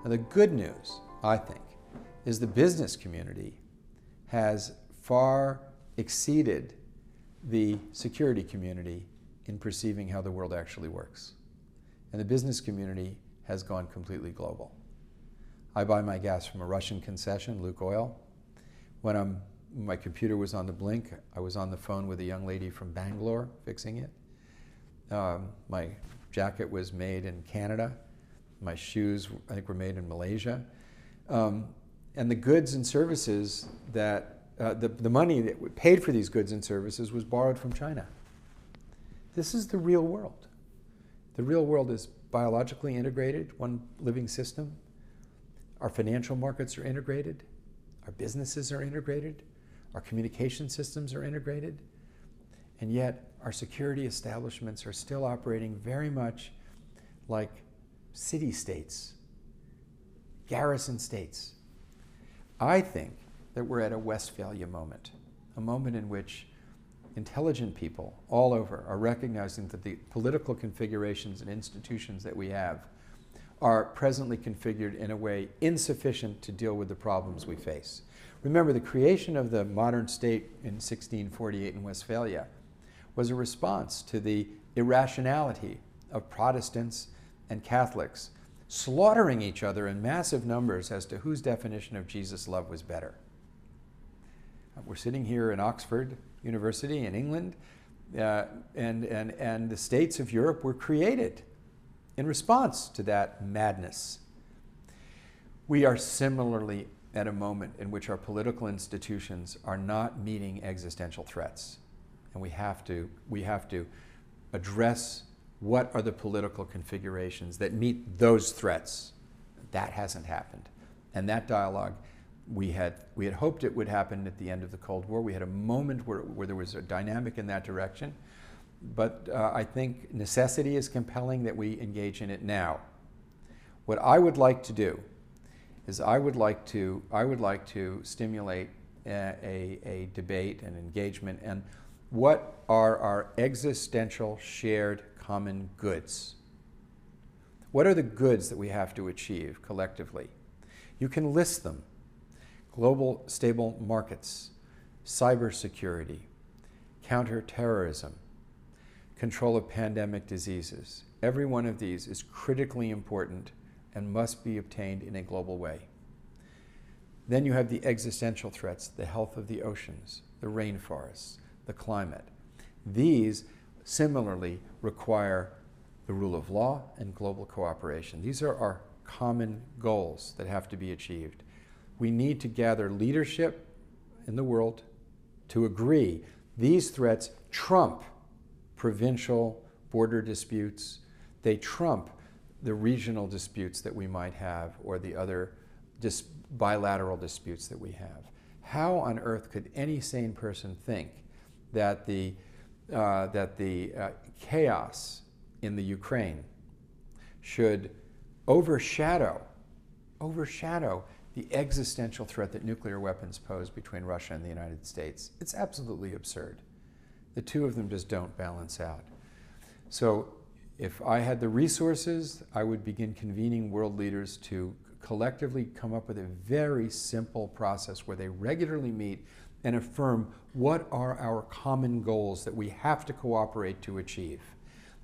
And the good news, I think, is the business community has far exceeded the security community in perceiving how the world actually works. And the business community has gone completely global. I buy my gas from a Russian concession, Lukoil. When my computer was on the blink, I was on the phone with a young lady from Bangalore fixing it. My jacket was made in Canada. My shoes, I think, were made in Malaysia. And the goods and services that, the money that paid for these goods and services was borrowed from China. This is the real world. The real world is biologically integrated, one living system. Our financial markets are integrated. Our businesses are integrated. Our communication systems are integrated. And yet, our security establishments are still operating very much like city-states, garrison states. I think that we're at a Westphalia moment, a moment in which intelligent people all over are recognizing that the political configurations and institutions that we have are presently configured in a way insufficient to deal with the problems we face. Remember, the creation of the modern state in 1648 in Westphalia was a response to the irrationality of Protestants and Catholics slaughtering each other in massive numbers as to whose definition of Jesus' love was better. We're sitting here in Oxford University in England, and the states of Europe were created in response to that madness. We are similarly at a moment in which our political institutions are not meeting existential threats. And we have to address what are the political configurations that meet those threats. That hasn't happened. And that dialogue, we had hoped it would happen at the end of the Cold War. We had a moment where there was a dynamic in that direction. But I think necessity is compelling that we engage in it now. What I would like to do is I would like to stimulate a debate and engagement, and what are our existential shared common goods? What are the goods that we have to achieve collectively? You can list them: global stable markets, cybersecurity, counterterrorism, control of pandemic diseases. Every one of these is critically important and must be obtained in a global way. Then you have the existential threats: the health of the oceans, the rainforests, the climate. These similarly require the rule of law and global cooperation. These are our common goals that have to be achieved. We need to gather leadership in the world to agree these threats trump provincial border disputes. They trump the regional disputes that we might have, or the other bilateral disputes that we have. How on earth could any sane person think that the chaos in the Ukraine should overshadow the existential threat that nuclear weapons pose between Russia and the United States? It's absolutely absurd. The two of them just don't balance out. So if I had the resources, I would begin convening world leaders to collectively come up with a very simple process where they regularly meet and affirm what are our common goals that we have to cooperate to achieve.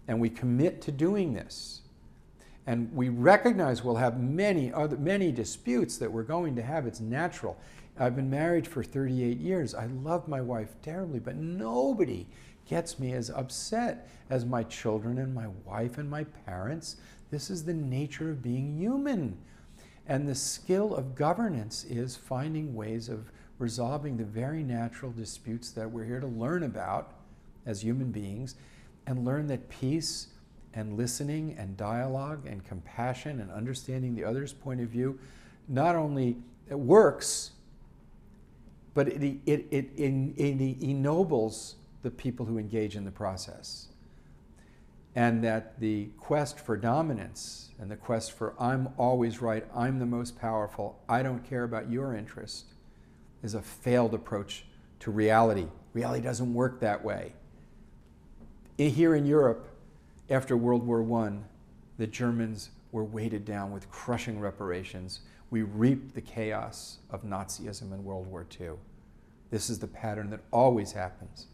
And we commit to doing this. And we recognize we'll have many disputes that we're going to have. It's natural. I've been married for 38 years. I love my wife terribly, but nobody gets me as upset as my children and my wife and my parents. This is the nature of being human. And the skill of governance is finding ways of resolving the very natural disputes that we're here to learn about as human beings, and learn that peace and listening and dialogue and compassion and understanding the other's point of view not only works, but it ennobles the people who engage in the process. And that the quest for dominance and the quest for I'm always right, I'm the most powerful, I don't care about your interest, is a failed approach to reality. Reality doesn't work that way. Here in Europe, after World War I, the Germans were weighted down with crushing reparations. We reaped the chaos of Nazism in World War II. This is the pattern that always happens.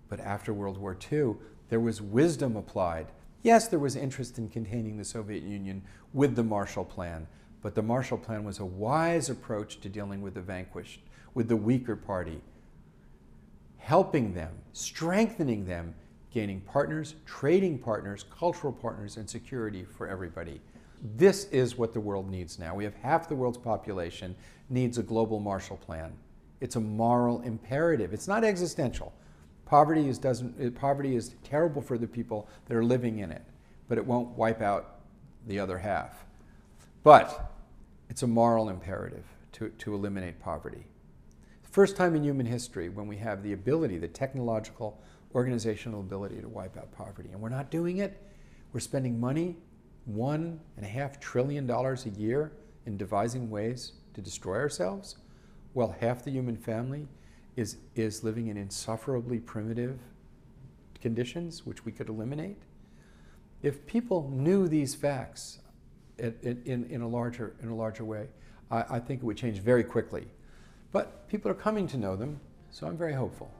But after World War II, there was wisdom applied. Yes, there was interest in containing the Soviet Union with the Marshall Plan, but the Marshall Plan was a wise approach to dealing with the vanquished, with the weaker party, helping them, strengthening them, gaining partners, trading partners, cultural partners, and security for everybody. This is what the world needs now. We have half the world's population needs a global Marshall Plan. It's a moral imperative. It's not existential. Poverty is terrible for the people that are living in it, but it won't wipe out the other half. But it's a moral imperative to eliminate poverty. First time in human history when we have the ability, the technological, organizational ability to wipe out poverty. And we're not doing it. We're spending money, $1.5 trillion a year, in devising ways to destroy ourselves. Well, half the human family is living in insufferably primitive conditions, which we could eliminate. If people knew these facts in a larger way, I think it would change very quickly. But people are coming to know them, so I'm very hopeful.